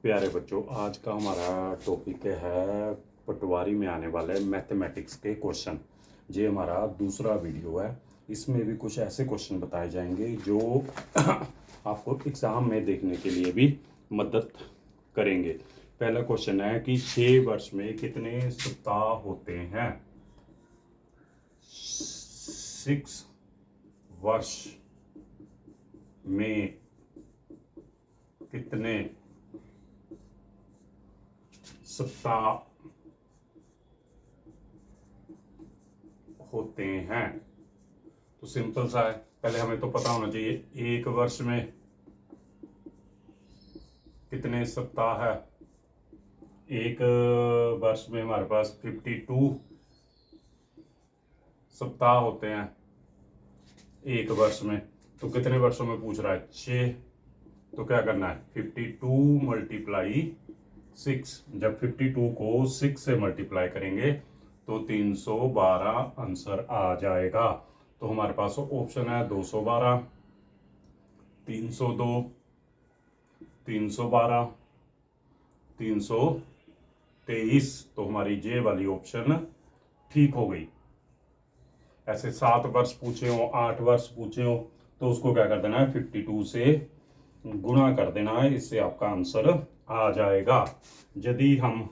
प्यारे बच्चों, आज का हमारा टॉपिक है पटवारी में आने वाले मैथमेटिक्स के क्वेश्चन। ये हमारा दूसरा वीडियो है। इसमें भी कुछ ऐसे क्वेश्चन बताए जाएंगे जो आपको एग्ज़ाम में देखने के लिए भी मदद करेंगे। पहला क्वेश्चन है कि 6 वर्ष में कितने सप्ताह होते हैं। 6 वर्ष में कितने सप्ताह होते हैं। तो सिंपल सा है, पहले हमें तो पता होना चाहिए एक वर्ष में कितने सप्ताह है। एक वर्ष में हमारे पास 52 सप्ताह होते हैं एक वर्ष में। तो कितने वर्षों में पूछ रहा है, 6। तो क्या करना है, 52 मल्टीप्लाई 6। जब 52 को 6 से मल्टीप्लाई करेंगे तो 312 आंसर आ जाएगा। तो हमारे पास ऑप्शन है 212, 302, 312, 323। तो हमारी जे वाली ऑप्शन ठीक हो गई। ऐसे 7 वर्ष पूछे हो, 8 वर्ष पूछे हो, तो उसको क्या कर देना है, 52 से गुणा कर देना है, इससे आपका आंसर आ जाएगा। यदि हम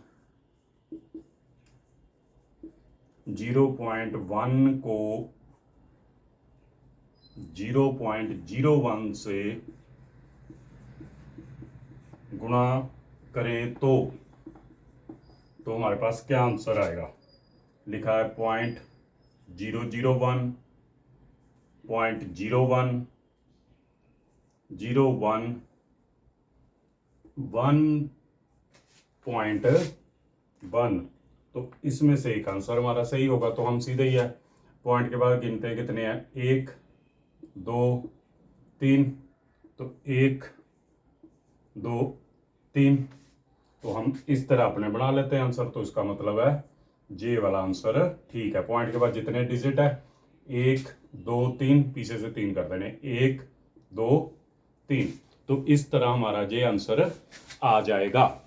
0.1 को 0.01 से गुणा करें तो हमारे पास क्या आंसर आएगा। लिखा है 0.001, 0.01, 0.1, 1.1। तो इसमें से एक आंसर हमारा सही होगा। तो हम सीधे ही है, पॉइंट के बाद गिनते हैं कितने हैं, 1 2 3। तो 1 2 3। तो हम इस तरह अपने बना लेते हैं आंसर। तो इसका मतलब है जे वाला आंसर ठीक है। पॉइंट के बाद जितने डिजिट है, 1 2 3, पीछे से 3 कर देने, 1 2 3। तो इस तरह हमारा जे आंसर आ जाएगा।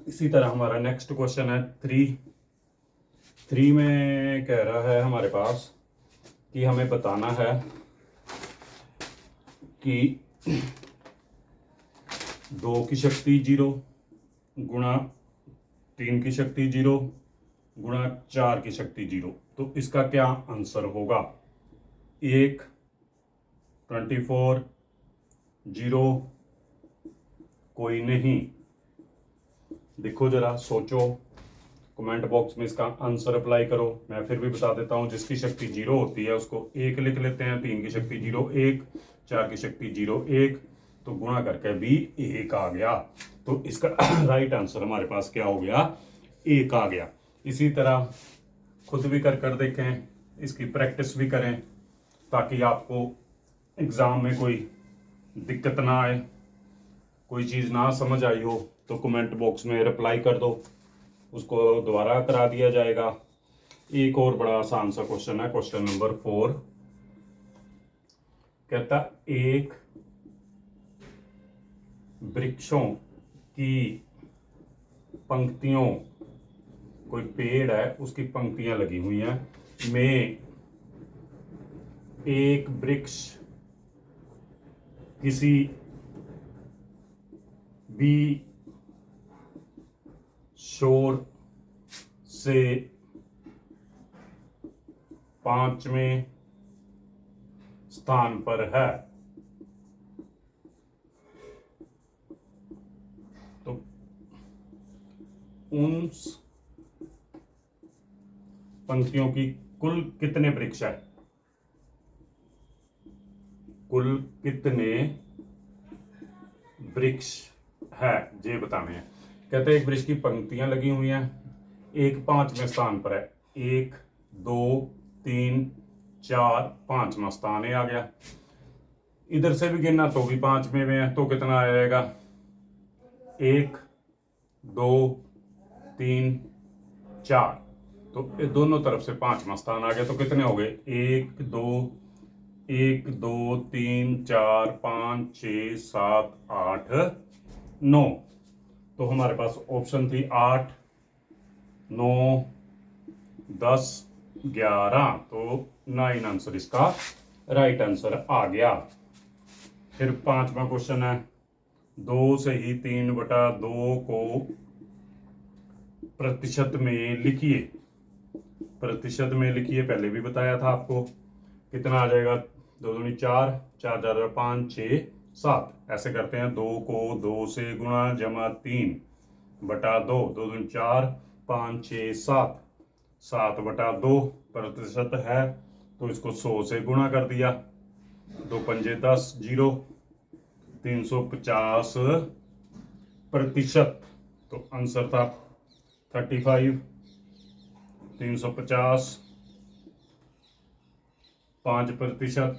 इसी तरह हमारा नेक्स्ट क्वेश्चन है 3 में कह रहा है हमारे पास कि हमें बताना है कि 2 की शक्ति 0 गुणा 3 की शक्ति 0 गुणा 4 की शक्ति 0। तो इसका क्या आंसर होगा। 1 24 0 कोई नहीं। देखो जरा, सोचो, कमेंट बॉक्स में इसका आंसर अप्लाई करो। मैं फिर भी बता देता हूं, जिसकी शक्ति 0 होती है उसको 1 लिख लेते हैं। 3 की शक्ति 0 1, 4 की शक्ति 0 1, तो गुणा करके भी 1 आ गया। तो इसका राइट आंसर हमारे पास क्या हो गया, 1 आ गया। इसी तरह खुद भी कर देखें, इसकी प्रैक्टिस भी करें, ताकि आपको एग्ज़ाम में कोई दिक्कत ना आए। कोई चीज़ ना समझ आई हो तो कमेंट बॉक्स में रिप्लाई कर दो, उसको दोबारा करा दिया जाएगा। एक और बड़ा आसान सा क्वेश्चन है, क्वेश्चन नंबर 4। कहता एक वृक्षों की पंक्तियों, कोई पेड़ है उसकी पंक्तियां लगी हुई हैं, में एक वृक्ष किसी भी शोर से 5वें स्थान पर है। तो उन पंक्तियों की कुल कितने वृक्ष है, कुल कितने वृक्ष है, ये बताने हैं। कहते हैं एक वृक्ष की पंक्तियां लगी हुई हैं, एक 5वें स्थान पर है। 1 2 3 4, 5वां स्थान है आ गया। इधर से भी गिनना तो भी 5वें में है, तो कितना आ जाएगा, 1 2 3 4। तो दोनों तरफ से 5वां स्थान आ गया। तो कितने हो गए, 1 2 1 2 3 4 5 6 7 8 9। तो हमारे पास ऑप्शन थी 8, 9, 10, 11, तो 9 आंसर इसका राइट आंसर आ गया। फिर 5वां क्वेश्चन है, 2 से ही 3/2 को प्रतिशत में लिखिए। प्रतिशत में लिखिए, पहले भी बताया था आपको। कितना आ जाएगा, 2 दूनी 4, 4 4 5 6 7। ऐसे करते हैं, 2 को 2 से गुणा जमा 3/2, 2 दूनी 4, 5 6 7, 7/2 प्रतिशत है तो इसको 100 से गुणा कर दिया। 2 पंजे 10, 0, 350 प्रतिशत। तो आंसर था 35। 350 5%,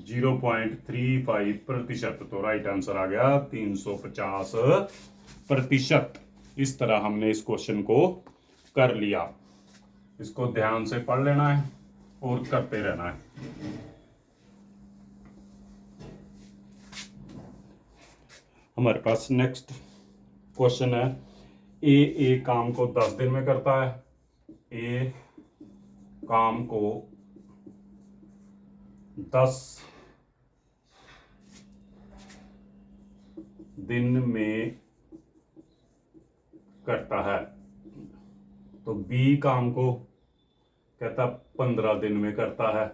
0.35%। तो राइट आंसर आ गया 350%। इस तरह हमने इस क्वेश्चन को कर लिया। इसको ध्यान से पढ़ लेना है और करते रहना है। हमारे पास नेक्स्ट क्वेश्चन है, ए काम को 10 दिन में करता है। ए काम को 10 दिन में करता है। तो बी काम को कहता 15 दिन में करता है।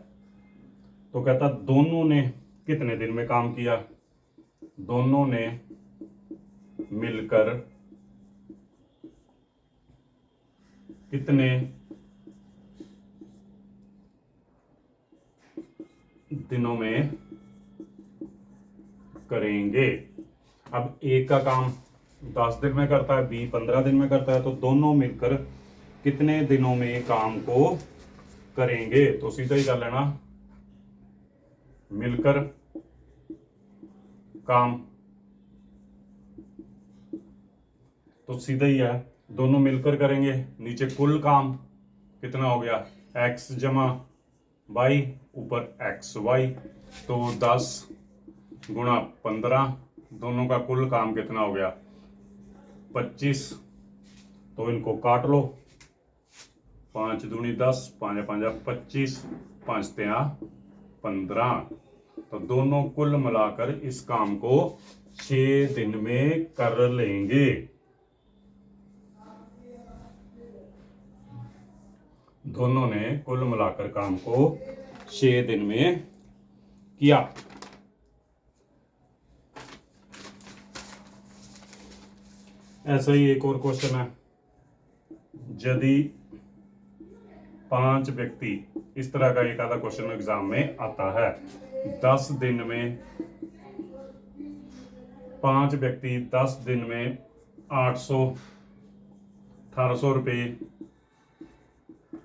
तो कहता दोनों ने कितने दिन में काम किया? दोनों ने मिलकर कितने दिनों में करेंगे? अब एक का काम 10 दिन में करता है, बी 15 दिन में करता है, तो दोनों मिलकर कितने दिनों में काम को करेंगे? तो सीधा ही कर लेना, मिलकर काम। तो सीधा ही है, दोनों मिलकर करेंगे। नीचे कुल काम कितना हो गया, x जमा y, ऊपर एक्स वाई। तो 10 गुणा 15, दोनों का कुल काम कितना हो गया, 25। तो इनको काट लो, 5 दूनी 10, 5 5 25, 5 3 15। तो दोनों कुल मिलाकर इस काम को 6 दिन में कर लेंगे। दोनों ने कुल मिलाकर काम को 6 दिन में किया। ऐसा ही एक और क्वेश्चन है, यदि 5 व्यक्ति, इस तरह का एक आधा क्वेश्चन एग्जाम में आता है। 10 दिन में 5 व्यक्ति 10 दिन में 800 1800 रुपये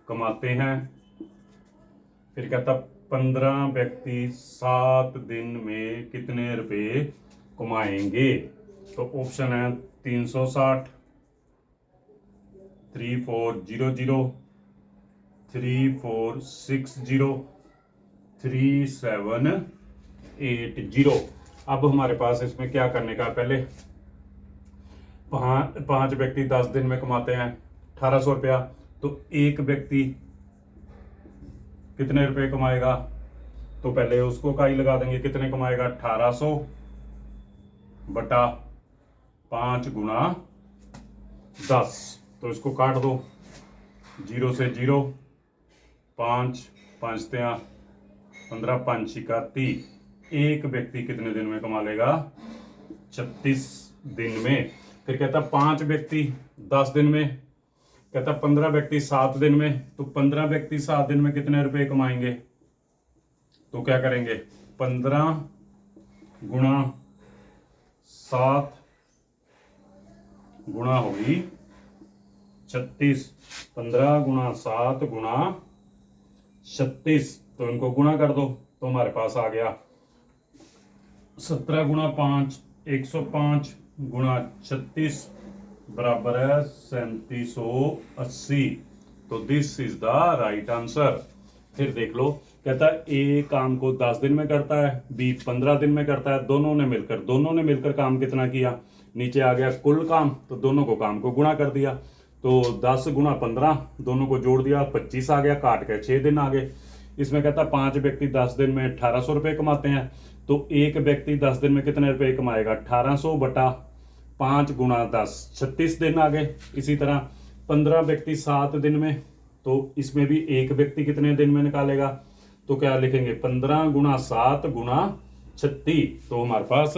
कमाते हैं। फिर कहता 15 व्यक्ति 7 दिन में कितने रुपए कमाएंगे? तो ऑप्शन है 360, 3400, 3460, 3780। अब हमारे पास इसमें क्या करने का, पहले 5 व्यक्ति 10 दिन में कमाते हैं 1800 रुपया। तो एक व्यक्ति कितने रुपए कमाएगा? तो पहले उसको का ही लगा देंगे, कितने कमाएगा, 1800 बटा 5 गुणा 10। तो इसको काट दो, 0 से 0, 5 5 3 15, 5 6 30। एक व्यक्ति कितने दिन में कमा लेगा, 36 दिन में। फिर कहता 5 व्यक्ति 10 दिन में, कहता 15 व्यक्ति 7 दिन में। तो 15 व्यक्ति 7 दिन में कितने रुपए कमाएंगे? तो क्या करेंगे, 15 गुणा 7 गुणा होगी 36। 15 गुणा 7 गुणा 36। तो इनको गुणा कर दो, तो हमारे पास आ गया 17 गुणा 5 105 गुणा 36 बराबर है 3780। तो this is the right answer. फिर देख लो, कहता है ए काम को 10 दिन में करता है, बी 15 दिन में करता है। दोनों ने मिलकर काम कितना किया, नीचे आ गया कुल काम, तो दोनों को काम को गुणा कर दिया, तो 10 गुणा 15, दोनों को जोड़ दिया, 25 आ गया, काट के 6 दिन आ गए। इसमें कहता है 5 व्यक्ति 10 दिन में 1800 रुपये कमाते हैं, तो एक व्यक्ति 10 दिन में कितने रुपए कमाएगा, 1800 बटा 5 गुणा 10, 36 दिन आ गए। इसी तरह 15 व्यक्ति 7 दिन में, तो इसमें भी एक व्यक्ति कितने दिन में निकालेगा, तो क्या लिखेंगे 15 गुणा 7 गुणा 36, तो हमारे पास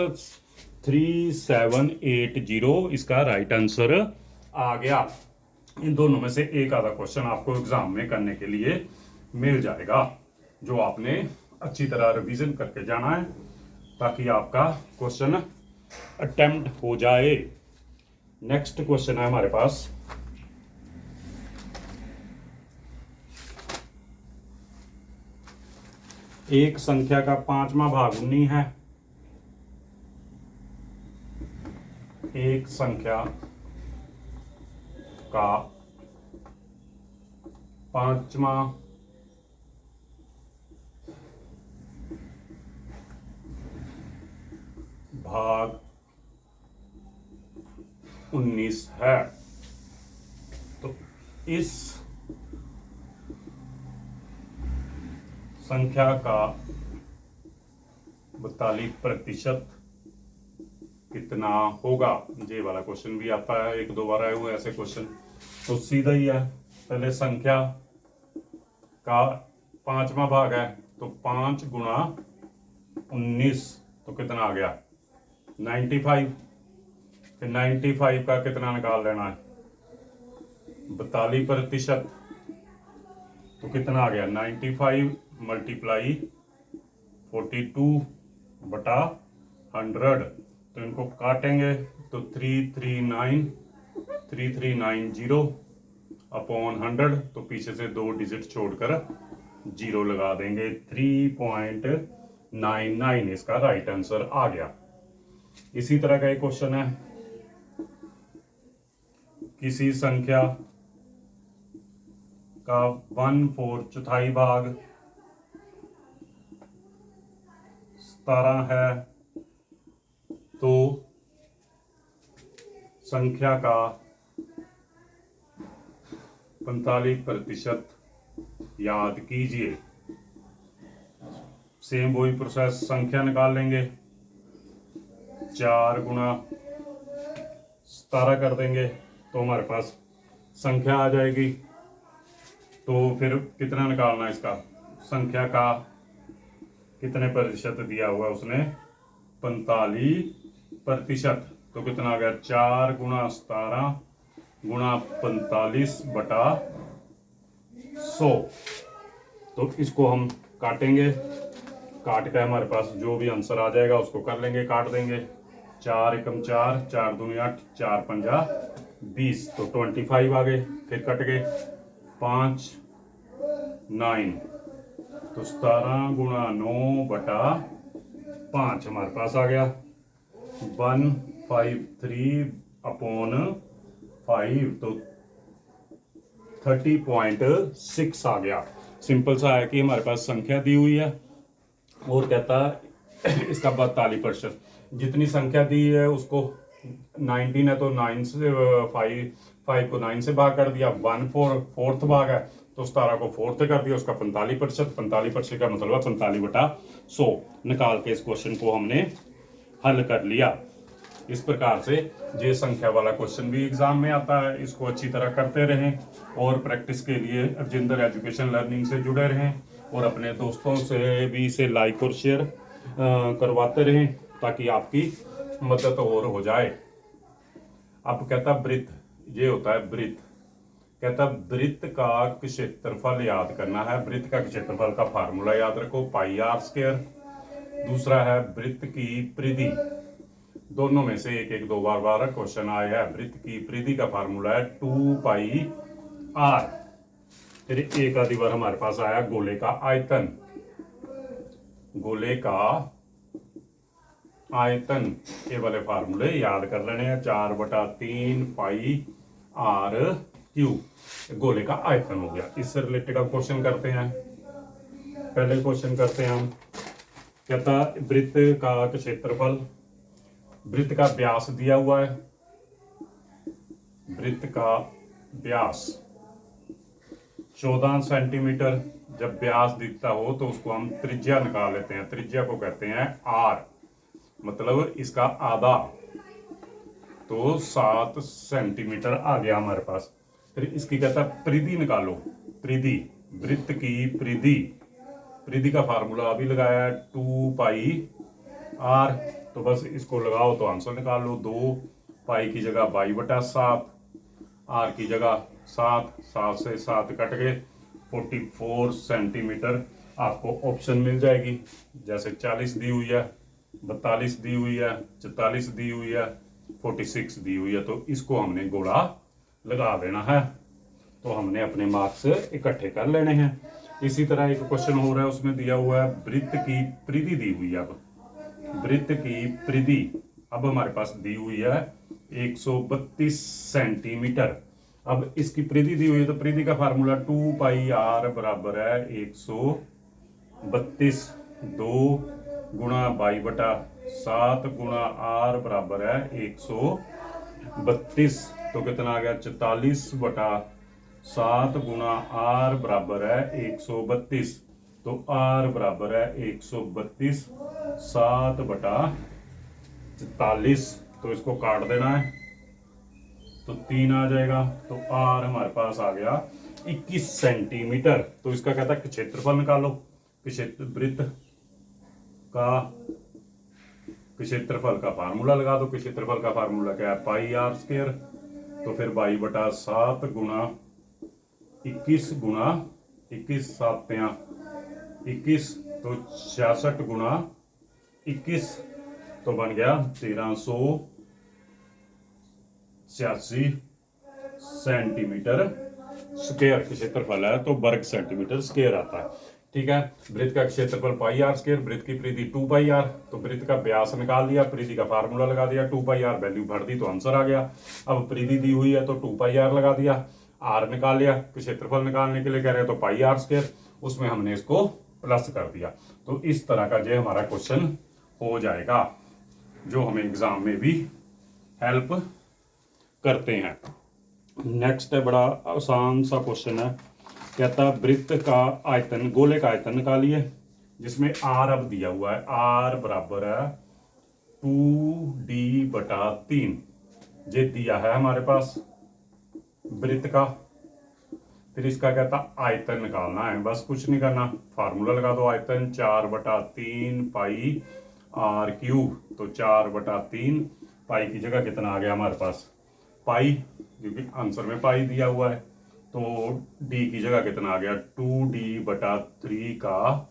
3780 इसका राइट आंसर आ गया। इन दोनों में से एक आधा क्वेश्चन आपको एग्जाम में करने के लिए मिल जाएगा, जो आपने अच्छी तरह रिवीजन करके जाना है ताकि आपका क्वेश्चन अटेम्प्ट हो जाए। नेक्स्ट क्वेश्चन है हमारे पास, एक संख्या का 5वां भाग 19 है। एक संख्या का 5वां भाग 19 है, तो इस संख्या का 42% कितना होगा। ये वाला क्वेश्चन भी आता है, एक दो बार आए हुए ऐसे क्वेश्चन, तो सीधा ही है। पहले संख्या का 5वां भाग है, तो 5 गुणा 19, तो कितना आ गया 95। फिर 95 का कितना निकाल लेना है 42%, तो कितना आ गया 95 मल्टीप्लाई 42 बटा 100, तो इनको काटेंगे तो 3390 अपॉन 100, तो पीछे से 2 डिजिट छोड़कर 0 लगा देंगे, 3.99 इसका राइट आंसर आ गया। इसी तरह का एक क्वेश्चन है, किसी संख्या का 1/4 चौथाई भाग 17 है, तो संख्या का 45% याद कीजिए। सेम वही प्रोसेस, संख्या निकाल लेंगे, 4 गुणा 17 कर देंगे, तो हमारे पास संख्या आ जाएगी। तो फिर कितना निकालना है इसका, संख्या का कितने प्रतिशत दिया हुआ है उसने 45%, तो कितना आ गया 4 गुणा 17 गुणा 45 बटा 100, तो इसको हम काटेंगे, काट के हमारे पास जो भी आंसर आ जाएगा उसको कर लेंगे, काट देंगे, 4 एकम 4, 4 दूनी 8, 4 पंजा 20, तो 25 आ गए, फिर कट गए 5 9, तो 17 गुणा 9 बटा 5 हमारे पास आ गया 153 अपॉन 5, तो 30.6 आ गया। सिंपल सा है कि हमारे पास संख्या दी हुई है और कहता है इसका 42%, जितनी संख्या दी है उसको 19 है तो 9 से 5 को 9 से भाग कर दिया, 1/4 भाग है तो 17 को 4 से कर दिया, उसका 45%, 45% का मतलब है 45/100। निकाल के इस क्वेश्चन को हमने हल कर लिया। इस प्रकार से ये संख्या वाला क्वेश्चन भी एग्जाम में आता है, इसको अच्छी तरह करते रहें और प्रैक्टिस के लिए अर्जिंदर एजुकेशन लर्निंग से जुड़े रहें और अपने दोस्तों से भी इसे लाइक और शेयर करवाते रहें ताकि आपकी मदद और हो जाए। अब कहता वृत्त, ये होता है वृत्त, कहता वृत्त का क्षेत्रफल याद करना है। वृत्त का क्षेत्रफल का फार्मूला याद रखो, पाई आर स्क्वायर। दूसरा है वृत्त की परिधि, दोनों में से एक एक दो बार क्वेश्चन आया है। वृत्त की परिधि का फार्मूला है 2 पाई आर। फिर एक आधी बार हमारे पास आया गोले का आयतन, गोले का आयतन ये वाले फार्मूले याद कर लेने हैं, 4/3 पाई आर क्यूब गोले का आयतन हो गया। इससे रिलेटेड अब क्वेश्चन करते हैं। पहले क्वेश्चन करते हैं हम, कहता वृत्त का क्षेत्रफल वृत्त का व्यास दिया हुआ है, वृत्त का व्यास 14 सेंटीमीटर। जब व्यास दिखता हो तो उसको हम त्रिज्या निकाल लेते हैं, त्रिज्या को कहते हैं आर, मतलब इसका आधा, तो 7 सेंटीमीटर आ गया हमारे पास। फिर इसकी कहता है परिधि निकालो, परिधि, वृत्त की परिधि, परिधि का फार्मूला अभी लगाया है 2 पाई आर, तो बस इसको लगाओ तो आंसर निकाल लो। 2 पाई की जगह बाई बटा 7, आर की जगह 7, 7 से 7 कट गए, 44 सेंटीमीटर आपको ऑप्शन मिल जाएगी। जैसे 40 दी हुई है, 42 दी हुई है, 44 दी हुई है, 46 दी हुई है, तो इसको हमने गोला लगा देना है। तो हमने अपने मार्क्स इकट्ठे कर लेने हैं। इसी तरह एक क्वेश्चन हो रहा है, उसमें दिया हुआ है वृत्त की परिधि दी हुई है। अब वृत्त की परिधि अब हमारे पास दी हुई है 132 सेंटीमीटर। अब इसकी परिधि दी हुई है तो परिधि का फार्मूला 2 पाई आर बराबर है 132, 2 गुणा बाई बटा 7 गुणा आर बराबर है 132, तो कितना आ गया 44 बटा 7 गुणा आर बराबर है 132, तो आर बराबर है 132, 7 बटा 44, तो इसको काट देना है तो 3 आ जाएगा। तो आर हमारे पास आ गया 21 सेंटीमीटर। तो इसका कहता है क्षेत्रफल निकालो, क्षेत्र वृत्त का क्षेत्रफल का फार्मूला लगा दो। क्षेत्रफल का फार्मूला क्या है, पाई आर स्क्वायर, तो फिर बाई बटा 7 गुणा 21 गुणा 21, 7 21, तो 66 गुणा 21, तो बन गया 1386 सेंटीमीटर स्क्वायर क्षेत्रफल है, तो वर्ग सेंटीमीटर स्क्वायर आता है। ठीक है, वृत्त का क्षेत्रफल पाई आर स्क्वायर, वृत्त की परिधि 2 पाई आर, तो वृत्त का व्यास निकाल दिया, परिधि का फार्मूला लगा दिया 2 पाई आर, वैल्यू भर दी तो आंसर आ गया। अब परिधि दी हुई है तो 2 पाई आर लगा दिया, आर निकाल लिया, क्षेत्रफल निकालने के लिए कह रहे हैं तो पाई आर स्क्वायर, उसमें हमने इसको प्लस कर दिया। तो इस तरह का जो हमारा क्वेश्चन हो जाएगा, जो हमें एग्जाम में भी हेल्प करते हैं। नेक्स्ट है, बड़ा आसान सा क्वेश्चन है, कहता है वृत्त का आयतन, गोले का आयतन निकालिए, जिसमें आर अब दिया हुआ है, आर बराबर है 2d बटा 3, ये दिया है हमारे पास वृत्त का। फिर इसका कहता आयतन निकालना है, बस कुछ नहीं करना, फार्मूला लगा दो, आयतन 4 बटा 3 पाई आर क्यूब, तो 4 बटा 3 पाई की जगह कितना आ गया हमारे पास पाई, क्योंकि आंसर में पाई दिया हुआ है, तो डी की जगह कितना आ गया 2d बटा 3 का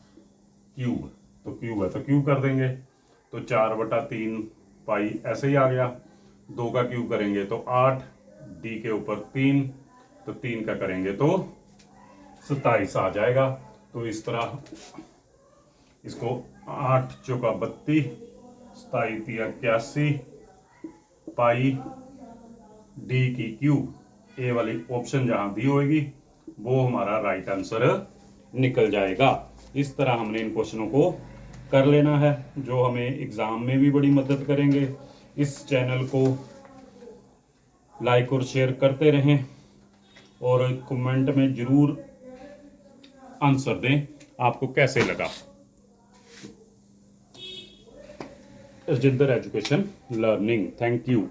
क्यूब, तो क्यूब है तो क्यूब कर देंगे, तो 4 बटा 3 पाई ऐसे ही आ गया, 2 का क्यूब करेंगे तो 8, डी के ऊपर 3, तो 3 का करेंगे तो 27 आ जाएगा। तो इस तरह इसको 8 चौका 32, 27 81 पाई डी की क्यूब, ए वाली ऑप्शन जहां दी होगी वो हमारा राइट आंसर निकल जाएगा। इस तरह हमने इन क्वेश्चनों को कर लेना है, जो हमें एग्जाम में भी बड़ी मदद करेंगे। इस चैनल को लाइक और शेयर करते रहें और कमेंट में जरूर आंसर दें आपको कैसे लगा। Rajendra education learning, thank you.